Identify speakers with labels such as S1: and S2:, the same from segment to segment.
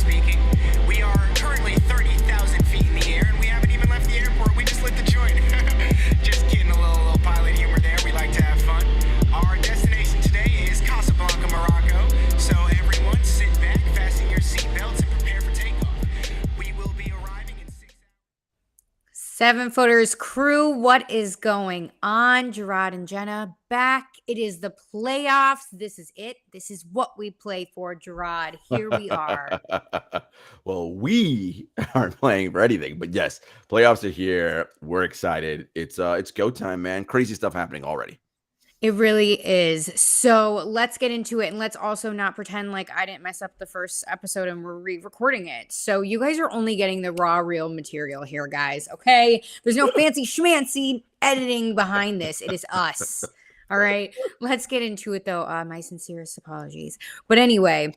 S1: speaking. We are currently 30,000 feet in the air, and we haven't even left the airport. We just lit the joint. Just kidding, a little pilot humor there. We like to have fun. Our destination today is Casablanca, Morocco. So everyone, sit back, fasten your seatbelts, and prepare for takeoff. We will be arriving in 6 hours.
S2: Seven Footers crew, what is going on? Jarod and Jenna back. It is the playoffs. This is it. This is what we play for, Jarod. Here we are.
S3: Well, we aren't playing for anything, but yes, playoffs are here. We're excited. It's go time, man. Crazy stuff happening already.
S2: It really is. So let's get into it. And let's also not pretend like I didn't mess up the first episode and we're re-recording it. So you guys are only getting the raw, real material here, guys. Okay? There's no fancy schmancy editing behind this. It is us. All right? Let's get into it, though. My sincerest apologies. But anyway,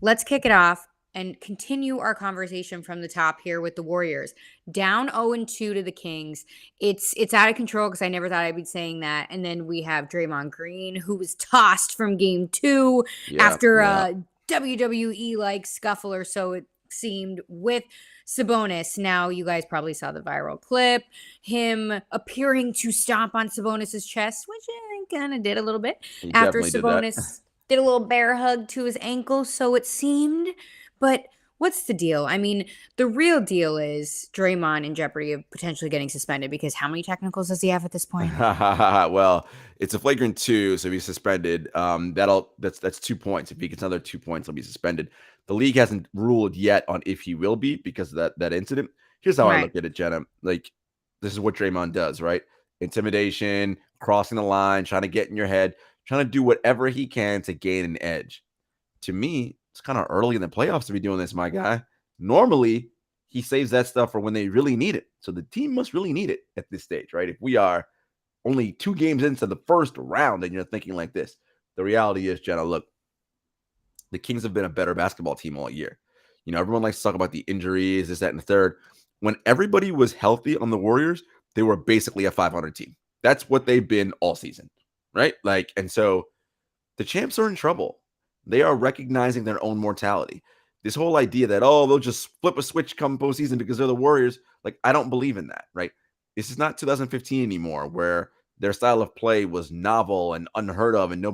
S2: let's kick it off and continue our conversation from the top here with the Warriors. Down 0-2 to the Kings. It's out of control because I never thought I'd be saying that. And then we have Draymond Green, who was tossed from game 2 after a WWE-like scuffle or so it seemed with Sabonis. Now, you guys probably saw the viral clip. Him appearing to stomp on Sabonis' chest, which I kind of did a little bit.
S3: He
S2: After
S3: definitely
S2: Sabonis did a little bear hug to his ankle, so it seemed. But what's the deal? I mean, the real deal is Draymond in jeopardy of potentially getting suspended because how many technicals does he have at this point?
S3: Well, it's a flagrant 2, so he's suspended. That's 2 points. If he gets another 2 points, he'll be suspended. The league hasn't ruled yet on if he will be because of that incident. Here's how I look at it, Jenna. Like, this is what Draymond does, right? Intimidation, crossing the line, trying to get in your head, trying to do whatever he can to gain an edge. To me, it's kind of early in the playoffs to be doing this, my guy. Normally, he saves that stuff for when they really need it. So the team must really need it at this stage, right? If we are only 2 games into the first round and you're thinking like this, the reality is, Jenna, look, the Kings have been a better basketball team all year. You know, everyone likes to talk about the injuries, this, that, and the third. When everybody was healthy on the Warriors, they were basically a 500 team. That's what they've been all season, right? Like, and so the champs are in trouble. They are recognizing their own mortality. This whole idea that, they'll just flip a switch come postseason because they're the Warriors, like, I don't believe in that, right? This is not 2015 anymore where their style of play was novel and unheard of and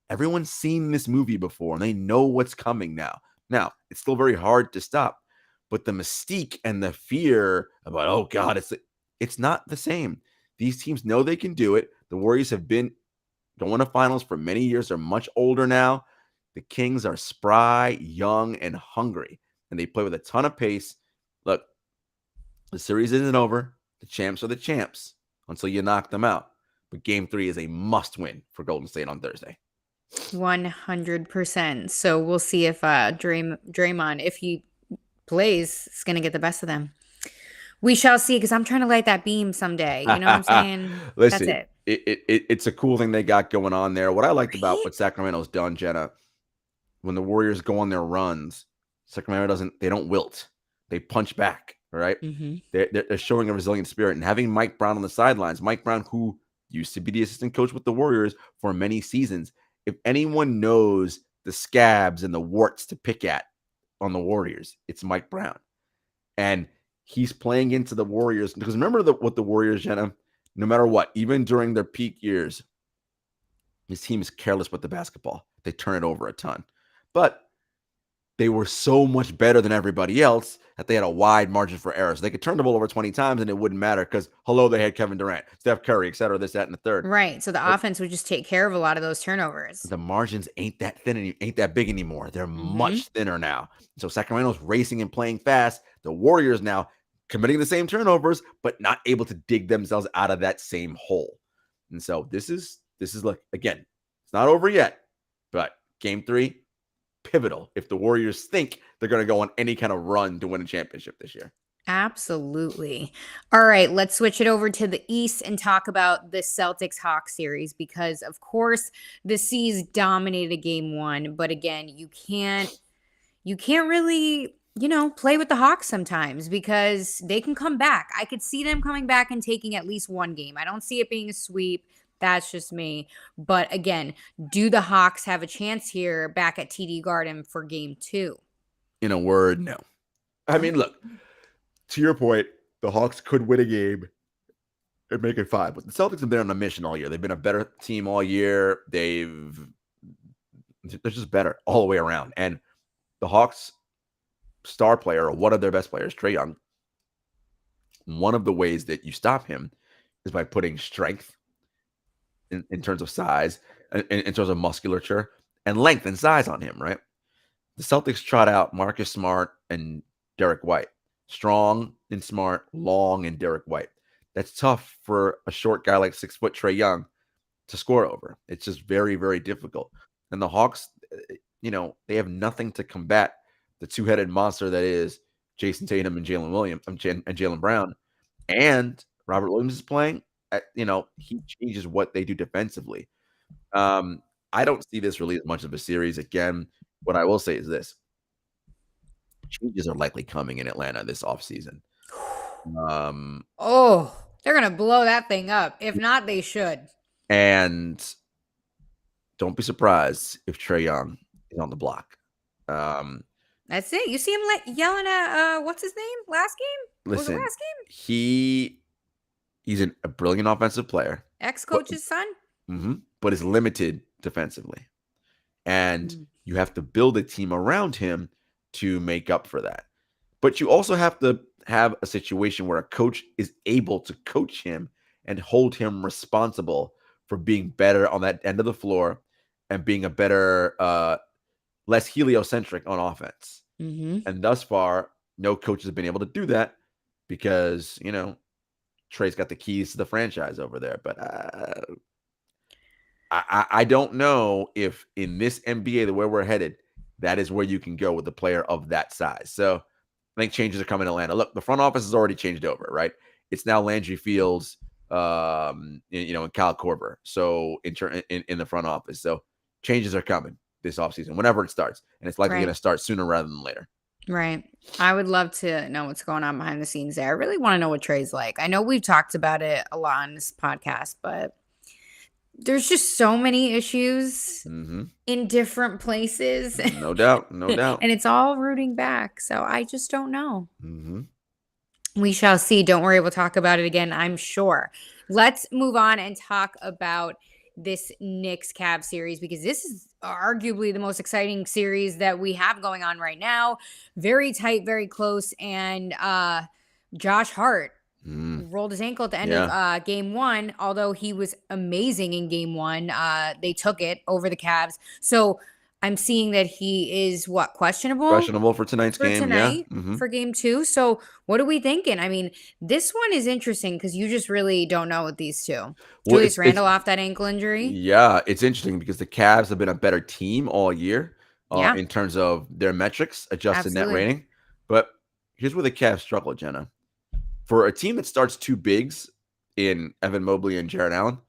S3: everyone's seen this movie before and they know what's coming now. Now, it's still very hard to stop, but the mystique and the fear about, oh God, it's not the same. These teams know they can do it. The Warriors have been going to finals for many years. They're much older now. The Kings are spry, young, and hungry, and they play with a ton of pace. Look, the series isn't over. The champs are the champs until you knock them out. But Game 3 is a must-win for Golden State on Thursday.
S2: 100%. So we'll see if Draymond, if he plays, is going to get the best of them. We shall see, because I'm trying to light that beam someday. You know what I'm saying?
S3: Listen,
S2: that's it.
S3: It's a cool thing they got going on there. What I liked about what Sacramento's done, Jenna, when the Warriors go on their runs, Sacramento they don't wilt. They punch back, right?
S2: Mm-hmm.
S3: They're showing a resilient spirit. And having Mike Brown on the sidelines, Mike Brown, who used to be the assistant coach with the Warriors for many seasons, if anyone knows the scabs and the warts to pick at on the Warriors, it's Mike Brown. And he's playing into the Warriors. Because remember what the Warriors, Jenna, no matter what, even during their peak years, his team is careless with the basketball. They turn it over a ton. But they were so much better than everybody else that they had a wide margin for error. So they could turn the ball over 20 times and it wouldn't matter because, they had Kevin Durant, Steph Curry, et cetera, this, that, and the third.
S2: Right. So the offense would just take care of a lot of those turnovers.
S3: The margins ain't that thin, ain't that big anymore. They're much thinner now. So Sacramento's racing and playing fast. The Warriors now committing the same turnovers, but not able to dig themselves out of that same hole. And so this is like, again, it's not over yet, but Game 3, pivotal if the Warriors think they're going to go on any kind of run to win a championship this year.
S2: Absolutely. All right, let's switch it over to the East and talk about the Celtics-Hawks series because, of course, the C's dominated Game 1, but again, you can't really, play with the Hawks sometimes because they can come back. I could see them coming back and taking at least one game. I don't see it being a sweep. That's just me. But again, do the Hawks have a chance here back at TD Garden for Game 2?
S3: In a word, no. I mean, look, to your point, the Hawks could win a game and make it 5, but the Celtics have been on a mission all year. They've been a better team all year. They're just better all the way around. And the Hawks' star player, or one of their best players, Trae Young, one of the ways that you stop him is by putting strength in terms of size, in terms of musculature, and length and size on him, right? The Celtics trot out Marcus Smart and Derek White. Strong and smart, long and Derek White. That's tough for a short guy like 6 foot Trae Young to score over. It's just very, very difficult. And the Hawks, they have nothing to combat the two-headed monster that is Jason Tatum and Jalen Williams and Jalen Brown. And Robert Williams is playing. He changes what they do defensively. I don't see this really as much of a series. Again, what I will say is this. Changes are likely coming in Atlanta this offseason.
S2: They're going to blow that thing up. If not, they should.
S3: And don't be surprised if Trae Young is on the block.
S2: That's it. You see him yelling at, what's his name? Last game?
S3: Listen,
S2: was it last game?
S3: He's a brilliant offensive player.
S2: Ex-coach's son?
S3: But is limited defensively. And you have to build a team around him to make up for that. But you also have to have a situation where a coach is able to coach him and hold him responsible for being better on that end of the floor and being a better, less heliocentric on offense. And thus far, no coach has been able to do that because, Trae's got the keys to the franchise over there. But I don't know if in this NBA, the way we're headed, that is where you can go with a player of that size. So I think changes are coming in Atlanta. Look, the front office has already changed over, right? It's now Landry Fields, and Kyle Korver. So in the front office. So changes are coming this offseason, whenever it starts. And it's likely going to start sooner rather than later.
S2: Right. I would love to know what's going on behind the scenes there. I really want to know what Trae's like. I know we've talked about it a lot on this podcast, but there's just so many issues in different places.
S3: No doubt. No doubt.
S2: And it's all rooting back. So I just don't know. We shall see. Don't worry. We'll talk about it again, I'm sure. Let's move on and talk about this Knicks Cavs series, because this is arguably the most exciting series that we have going on right now. Very tight, very close. And Josh Hart rolled his ankle at the end of game 1. Although he was amazing in game 1, they took it over the Cavs. So I'm seeing that he is questionable
S3: for tonight's game.
S2: For game 2. So what are we thinking? I mean, this one is interesting because you just really don't know with these two. Julius Randle off that ankle injury.
S3: Yeah, it's interesting because the Cavs have been a better team all year in terms of their metrics, adjusted net rating. But here's where the Cavs struggle, Jenna. For a team that starts 2 bigs in Evan Mobley and Jarrett Allen,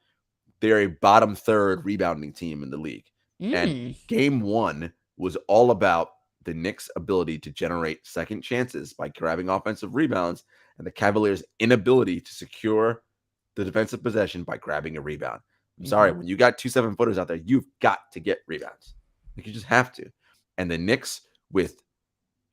S3: they're a bottom third rebounding team in the league. And game 1 was all about the Knicks' ability to generate second chances by grabbing offensive rebounds and the Cavaliers' inability to secure the defensive possession by grabbing a rebound. I'm sorry, when you got 2 7-footers out there, you've got to get rebounds. Like, you just have to. And the Knicks with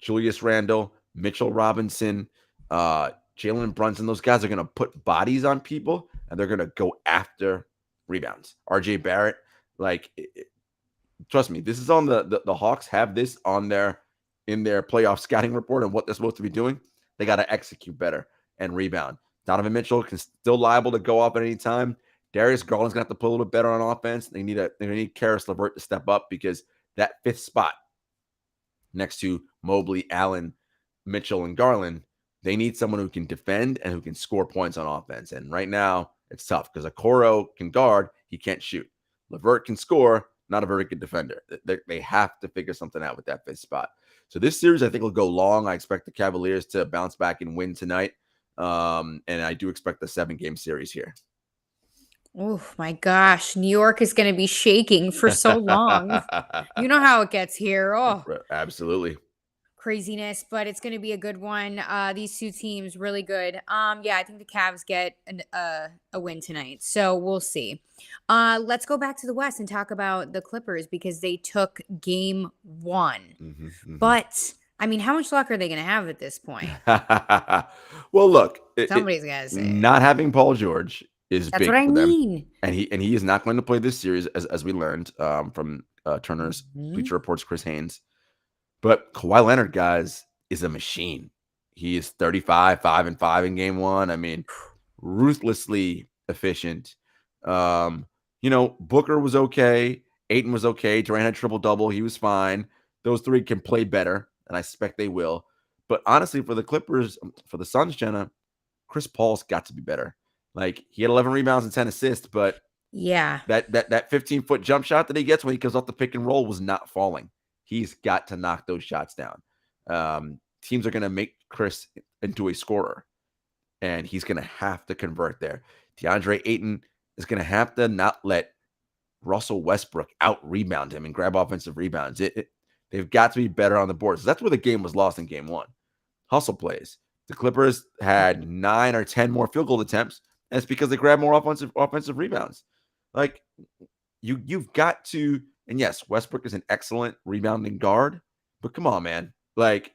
S3: Julius Randle, Mitchell Robinson, Jalen Brunson, those guys are going to put bodies on people and they're going to go after rebounds. RJ Barrett, trust me, this is on the Hawks have this on in their playoff scouting report and what they're supposed to be doing. They got to execute better and rebound. Donovan Mitchell can still liable to go up at any time. Darius Garland's gonna have to put a little better on offense. They need Karis LeVert to step up because that 5th spot next to Mobley, Allen, Mitchell, and Garland, they need someone who can defend and who can score points on offense. And right now it's tough because Okoro can guard, he can't shoot. LeVert can score, not a very good defender. They have to figure something out with that 5th spot. So this series, I think, will go long. I expect the Cavaliers to bounce back and win tonight. And I do expect the 7-game series here.
S2: Oh, my gosh. New York is going to be shaking for so long. You know how it gets here. Oh,
S3: absolutely.
S2: Craziness, but it's going to be a good one. These two teams really good. I think the Cavs get a win tonight, so we'll see. Let's go back to the West and talk about the Clippers because they took game 1, but I mean, how much luck are they going to have at this point?
S3: Well, look,
S2: Somebody's got to say it.
S3: not having Paul George is
S2: That's
S3: big
S2: what I
S3: for them,
S2: mean.
S3: and he is not going to play this series, as we learned from Turner's
S2: Mhm.
S3: Bleacher Report's Chris Haynes. But Kawhi Leonard, guys, is a machine. He is 35, 5-5 in game one. I mean, ruthlessly efficient. Booker was okay. Ayton was okay. Durant had triple-double. He was fine. Those three can play better, and I suspect they will. But honestly, for the Clippers, for the Suns, Jenna, Chris Paul's got to be better. Like, he had 11 rebounds and 10 assists, but
S2: Yeah.
S3: that 15-foot jump shot that he gets when he comes off the pick and roll was not falling. He's got to knock those shots down. Teams are going to make Chris into a scorer, and he's going to have to convert there. DeAndre Ayton is going to have to not let Russell Westbrook out-rebound him and grab offensive rebounds. They've got to be better on the board. So that's where the game was lost in game one. Hustle plays. The Clippers had 9 or 10 more field goal attempts, and it's because they grabbed more offensive rebounds. Like, you've got to, and yes, Westbrook is an excellent rebounding guard, but come on, man. Like,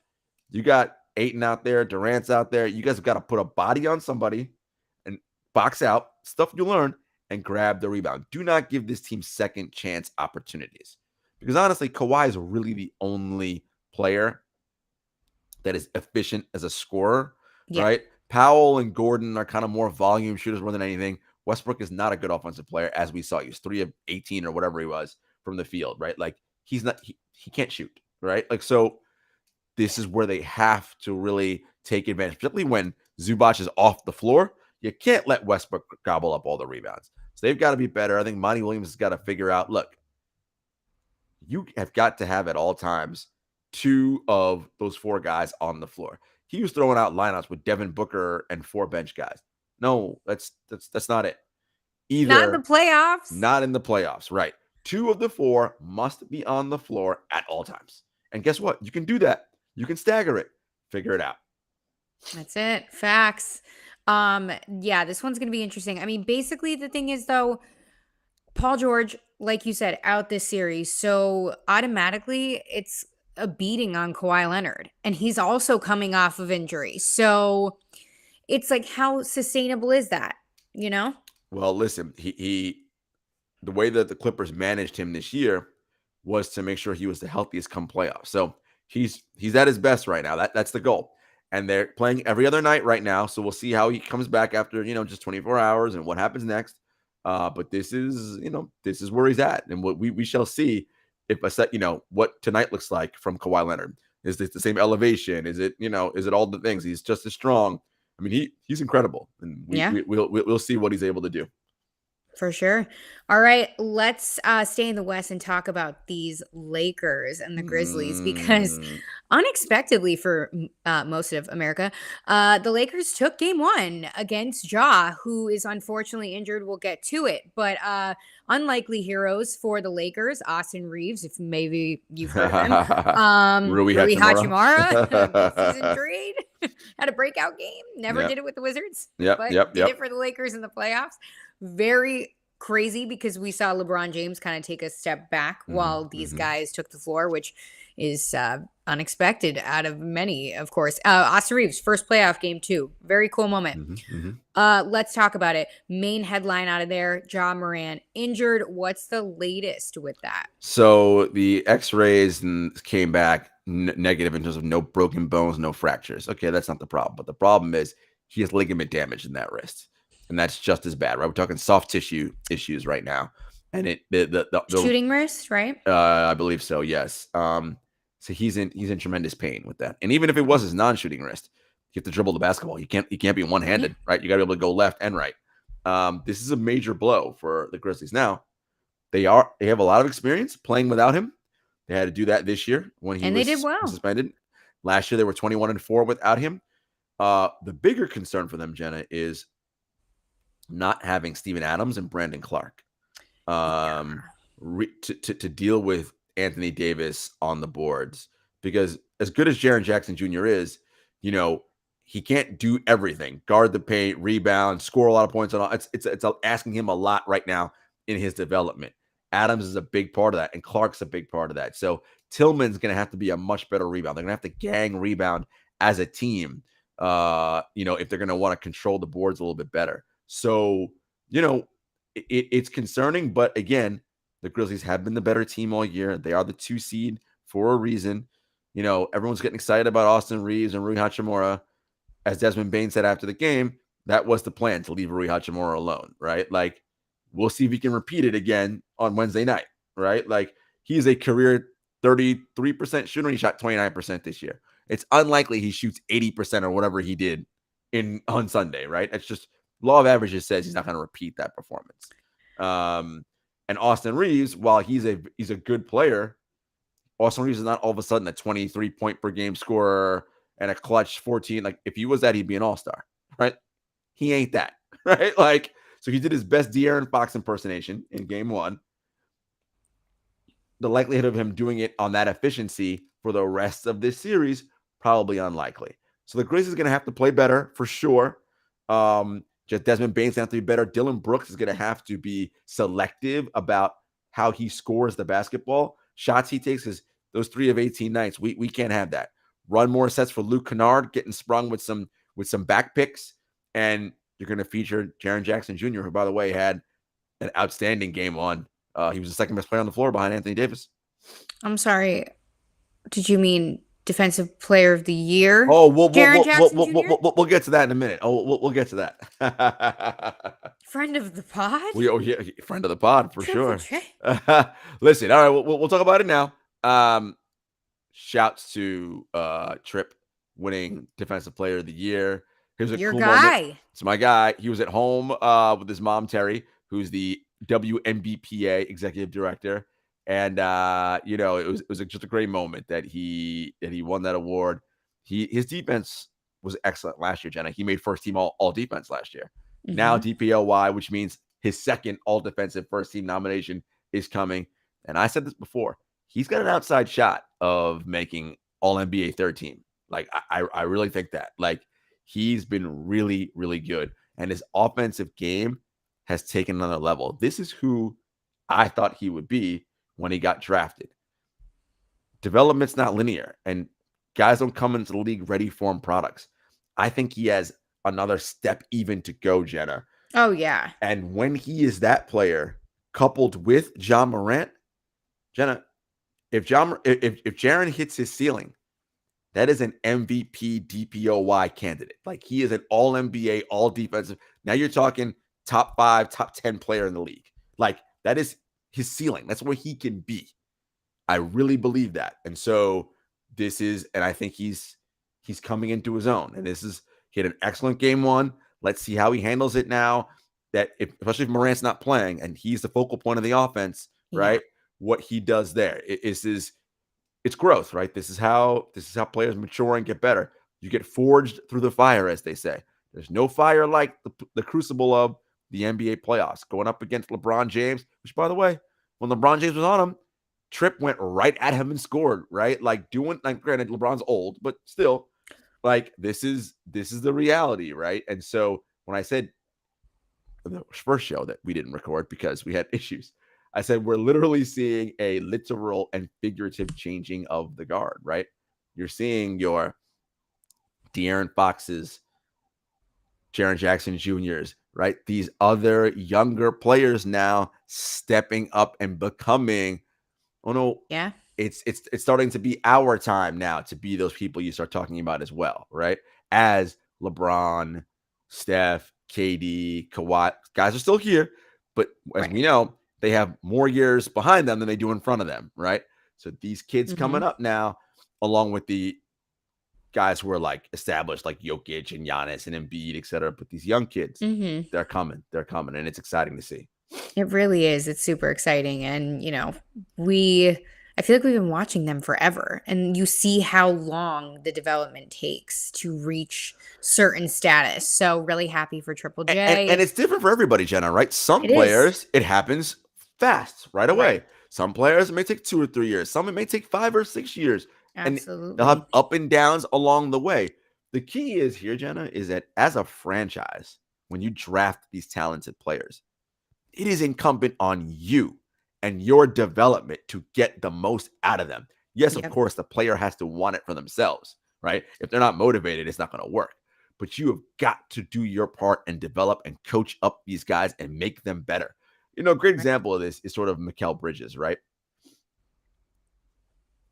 S3: you got Ayton out there, Durant's out there. You guys have got to put a body on somebody and box out, stuff you learn, and grab the rebound. Do not give this team second chance opportunities. Because honestly, Kawhi is really the only player that is efficient as a scorer, right? Powell and Gordon are kind of more volume shooters more than anything. Westbrook is not a good offensive player, as we saw. He was 3 of 18 or whatever he was from the field, right? Like, he's not, he can't shoot, right? Like, so this is where they have to really take advantage, particularly when Zubac is off the floor. You can't let Westbrook gobble up all the rebounds. So they've got to be better. I think Monty Williams has got to figure out, look, you have got to have at all times 2 of those 4 guys on the floor. He was throwing out lineups with Devin Booker and 4 bench guys. No, that's not it. Either
S2: not in the playoffs.
S3: Not in the playoffs, right? 2 of the 4 must be on the floor at all times. And guess what? You can do that. You can stagger it. Figure it out.
S2: That's it. Facts. Yeah, this one's going to be interesting. I mean, basically the thing is though, Paul George, like you said, out this series. So automatically it's a beating on Kawhi Leonard. And he's also coming off of injury. So it's like, how sustainable is that? You know?
S3: Well, listen, he the way that the Clippers managed him this year was to make sure he was the healthiest come playoffs. So he's at his best right now. That's the goal. And they're playing every other night right now. So we'll see how he comes back after, just 24 hours and what happens next. But this is where he's at. And what we shall see if what tonight looks like from Kawhi Leonard. Is this the same elevation? Is it all the things? He's just as strong. I mean, he's incredible. And we'll see what he's able to do.
S2: For sure. All right, let's stay in the West and talk about these Lakers and the Grizzlies because unexpectedly for most of America, the Lakers took game 1 against Ja, who is unfortunately injured. We'll get to it. But unlikely heroes for the Lakers, Austin Reeves, if maybe you've heard of him. Rui Hachimura, season trade. Had a breakout game. Never did it with the Wizards. But did it for the Lakers in the playoffs. Very crazy because we saw LeBron James kind of take a step back while these guys took the floor, which is unexpected out of many, of course. Austin Reeves, first playoff game too. Very cool moment. Let's talk about it. Main headline out of there, Ja Morant injured. What's the latest with that?
S3: So the x-rays came back negative in terms of no broken bones, no fractures. Okay, that's not the problem. But the problem is he has ligament damage in that wrist. And that's just as bad, right? We're talking soft tissue issues right now. And the
S2: shooting wrist, right?
S3: I believe so, yes. So he's in tremendous pain with that. And even if it was his non-shooting wrist, you have to dribble the basketball. You can't be one-handed, right? You got to be able to go left and right. This is a major blow for the Grizzlies. Now, they have a lot of experience playing without him. They had to do that this year when he was
S2: did well.
S3: Suspended. Last year they were 21-4 without him. The bigger concern for them, Jenna, is not having Steven Adams and Brandon Clark to deal with Anthony Davis on the boards, because as good as Jaren Jackson Jr. is, he can't do everything. Guard the paint, rebound, score a lot of points. It's asking him a lot right now in his development. Adams is a big part of that, and Clark's a big part of that. So Tillman's going to have to be a much better rebound. They're going to have to gang rebound as a team, if they're going to want to control the boards a little bit better. So, it's concerning. But again, the Grizzlies have been the better team all year. They are the 2 seed for a reason. Everyone's getting excited about Austin Reeves and Rui Hachimura. As Desmond Bain said after the game, that was the plan, to leave Rui Hachimura alone, right? Like, we'll see if he can repeat it again on Wednesday night, right? Like, he's a career 33% shooter, and he shot 29% this year. It's unlikely he shoots 80% or whatever he did on Sunday, right? It's just law of averages says he's not going to repeat that performance. And Austin Reeves, while he's a good player, Austin Reeves is not all of a sudden a 23 point per game scorer and a clutch 14. Like, if he was that, he'd be an all-star, right? He ain't that, right? Like, so he did his best De'Aaron Fox impersonation in game 1. The likelihood of him doing it on that efficiency for the rest of this series, probably unlikely. So the Grizzlies are going to have to play better for sure. Just Desmond Bain's going to have to be better. Dylan Brooks is going to have to be selective about how he scores the basketball. Shots he takes, is those 3 of 18 nights. We can't have that. Run more sets for Luke Kennard, getting sprung with some back picks. And you're going to feature Jaren Jackson Jr., who, by the way, had an outstanding game 1. He was the second best player on the floor behind Anthony Davis.
S2: I'm sorry. Did you mean defensive player of the year?
S3: Oh, we'll get to that in a minute. We'll get to that.
S2: Friend of the pod?
S3: Yeah, friend of the pod for
S2: Triple
S3: sure.
S2: J.
S3: Listen, all right, we'll talk about it now. Shouts to Tripp winning defensive player of the year. Here's a
S2: Your
S3: cool
S2: guy.
S3: moment. It's my guy. He was at home with his mom, Terry, who's the WNBPA executive director. And it was just a great moment that he won that award. His defense was excellent last year, Jenna. He made first team all defense last year. Mm-hmm. Now DPOY, which means his second all defensive first team nomination is coming. And I said this before, he's got an outside shot of making all NBA third team. Like, I really think that. Like, he's been really, really good. And his offensive game has taken another level. This is who I thought he would be when he got drafted. Development's not linear, and guys don't come into the league ready form products. I think he has another step even to go, Jenna.
S2: Oh, yeah.
S3: And when he is that player, coupled with Ja Morant, Jenna, if Jaren hits his ceiling, that is an MVP DPOY candidate. Like, he is an all NBA, all defensive. Now you're talking top 5, top 10 player in the league. Like, that is his ceiling. That's where he can be. I really believe that. And so and I think he's coming into his own. And he had an excellent game 1. Let's see how he handles it now. Especially if Morant's not playing and he's the focal point of the offense, right? What he does there. It's growth, right? This is how players mature and get better. You get forged through the fire, as they say. There's no fire like the crucible of the NBA playoffs, going up against LeBron James, which, by the way, when LeBron James was on him, Tripp went right at him and scored, right? Like, granted, LeBron's old, but still, like, this is the reality, right? And so when I said the first show that we didn't record because we had issues, I said, we're literally seeing a literal and figurative changing of the guard, right? You're seeing your De'Aaron Foxes, Jaren Jackson Jr.'s, right? These other younger players now stepping up and becoming, it's starting to be our time now to be those people you start talking about as well, right? As LeBron, Steph, KD, Kawhi, guys are still here, but as we know, they have more years behind them than they do in front of them, right? So these kids coming up now, along with the guys who are like established, like Jokic and Giannis and Embiid, et cetera. But these young kids, they're coming, and it's exciting to see.
S2: It really is. It's super exciting. And, I feel like we've been watching them forever, and you see how long the development takes to reach certain status. So really happy for Triple J.
S3: And it's different for everybody, Jenna, right? Some players, it happens fast, right away. Right. Some players, it may take 2 or 3 years. Some, it may take 5 or 6 years.
S2: Absolutely.
S3: And they'll have up and downs along the way. The key is here, Jenna, is that as a franchise, when you draft these talented players, it is incumbent on you and your development to get the most out of them. Yes, of
S2: Yep.
S3: course, the player has to want it for themselves, right? If they're not motivated, it's not going to work. But you have got to do your part and develop and coach up these guys and make them better. A great
S2: Right.
S3: example of this is sort of Mikal Bridges, right?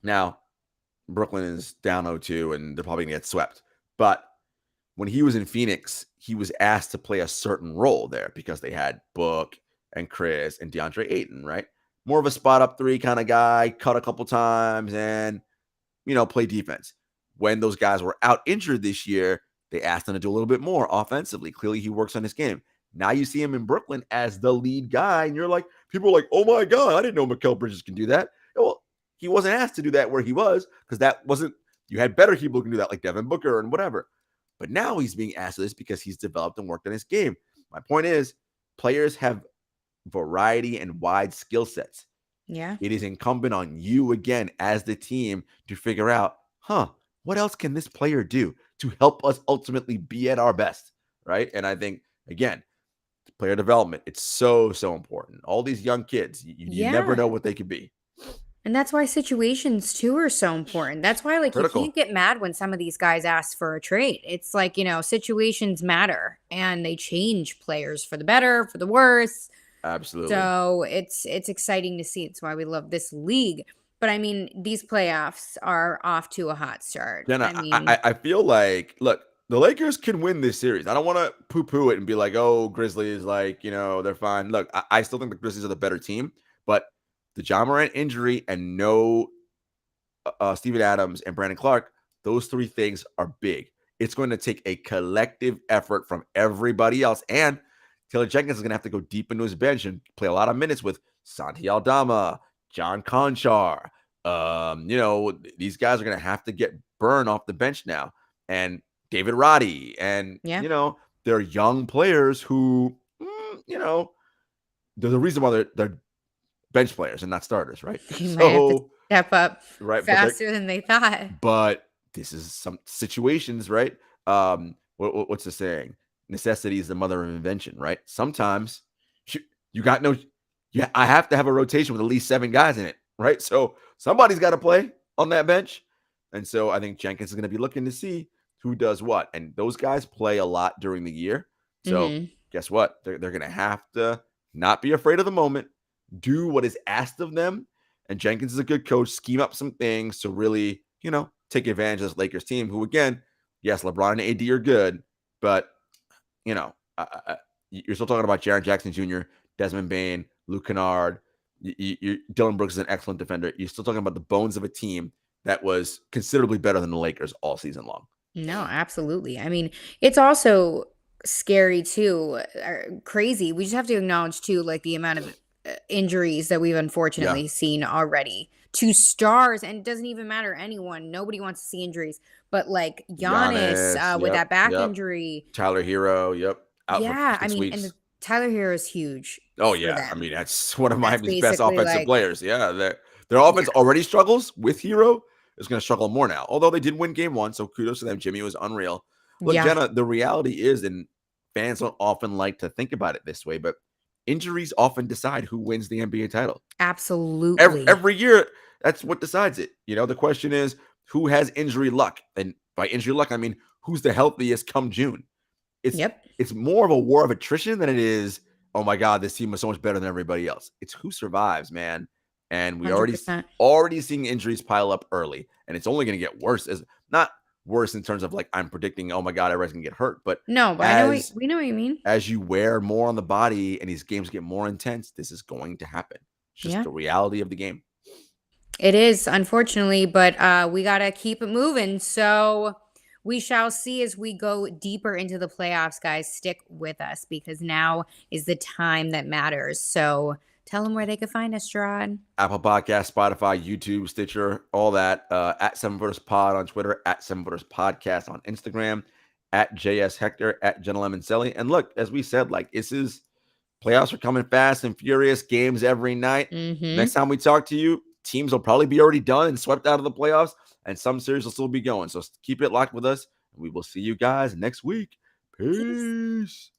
S3: Now, Brooklyn is down 0-2 and they're probably going to get swept. But when he was in Phoenix, he was asked to play a certain role there because they had Book and Chris and DeAndre Ayton, right? More of a spot up three kind of guy, cut a couple times and, play defense. When those guys were out injured this year, they asked him to do a little bit more offensively. Clearly, he works on his game. Now you see him in Brooklyn as the lead guy, and you're like, people are like, oh my God, I didn't know Mikal Bridges can do that. Well, he wasn't asked to do that where he was because that wasn't, you had better people who can do that, like Devin Booker and whatever. But now he's being asked this because he's developed and worked on his game. My point is, players have variety and wide skill sets.
S2: Yeah.
S3: It is incumbent on you again as the team to figure out, what else can this player do to help us ultimately be at our best, right? And I think, again, player development, it's so, so important. All these young kids, you never
S2: Yeah.
S3: know what they could be.
S2: And that's why situations too are so important. That's why, like, you
S3: Critical.
S2: can't get mad when some of these guys ask for a trade. It's like, situations matter and they change players for the better, for the worse.
S3: Absolutely.
S2: So it's exciting to see. It's why we love this league. But I mean, these playoffs are off to a hot start.
S3: Jenna,
S2: I mean,
S3: I feel like, look, the Lakers can win this series. I don't want to poo-poo it and be like, oh, Grizzlies, like, they're fine. Look, I still think the Grizzlies are the better team, but the Ja Morant injury and no Steven Adams and Brandon Clark, those three things are big. It's going to take a collective effort from everybody else. And Taylor Jenkins is going to have to go deep into his bench and play a lot of minutes with Santi Aldama, John Conchar. These guys are going to have to get burned off the bench now. And David Roddy. And,
S2: yeah.
S3: they're young players who, there's a reason why they're bench players and not starters, right?
S2: You might have to step up
S3: right,
S2: faster than they thought.
S3: But this is some situations, right? What's the saying? Necessity is the mother of invention, right? Sometimes you got no, yeah, I have to have a rotation with at least 7 guys in it, right? So somebody's got to play on that bench. And so I think Jenkins is going to be looking to see who does what. And those guys play a lot during the year. So guess what? They're going to have to not be afraid of the moment, do what is asked of them. And Jenkins is a good coach, scheme up some things to really, take advantage of this Lakers team, who, again, yes, LeBron and AD are good, but, you're still talking about Jaren Jackson Jr., Desmond Bane, Luke Kennard. Dylan Brooks is an excellent defender. You're still talking about the bones of a team that was considerably better than the Lakers all season long.
S2: No, absolutely. I mean, it's also scary too, crazy. We just have to acknowledge too, like, the amount of injuries that we've unfortunately seen already to stars, and it doesn't even matter anyone. Nobody wants to see injuries, but like Giannis, with that back injury,
S3: Tyler Hero, out for
S2: I mean,
S3: weeks.
S2: and Tyler Hero is huge.
S3: Oh yeah, I mean, that's one of Miami's best
S2: basically
S3: offensive players. Yeah, their offense already struggles with Hero. Is going to struggle more now. Although they did win game 1, so kudos to them. Jimmy was unreal. Look, Jenna, the reality is, and fans don't often like to think about it this way, but injuries often decide who wins the NBA title.
S2: Absolutely.
S3: Every year, that's what decides it. The question is, who has injury luck? And by injury luck, I mean, who's the healthiest come June? It's more of a war of attrition than it is, oh my God, this team was so much better than everybody else. It's who survives, man. And we
S2: 100%.
S3: already seeing injuries pile up early, and it's only going to get worse. As not worse in terms of like I'm predicting, oh my God, everybody's going to get hurt. But
S2: no, but we know what you mean.
S3: As you wear more on the body and these games get more intense, this is going to happen. It's just the reality of the game.
S2: It is, unfortunately, but we got to keep it moving. So we shall see as we go deeper into the playoffs, guys. Stick with us because now is the time that matters. So tell them where they can find us, Jarod.
S3: Apple Podcast, Spotify, YouTube, Stitcher, all that. At 7footerspod on Twitter, at 7footerspodcast on Instagram, at JS Hector, at Jenna Lemoncelli. And look, as we said, like, playoffs are coming fast and furious, games every night. Next time we talk to you, teams will probably be already done and swept out of the playoffs, and some series will still be going. So keep it locked with us. We will see you guys next week. Peace.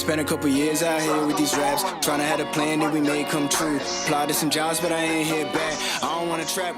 S4: Spent a couple years out here with these raps, trying to have a plan that we made come true. Applied to some jobs, but I ain't hit back. I don't wanna trap with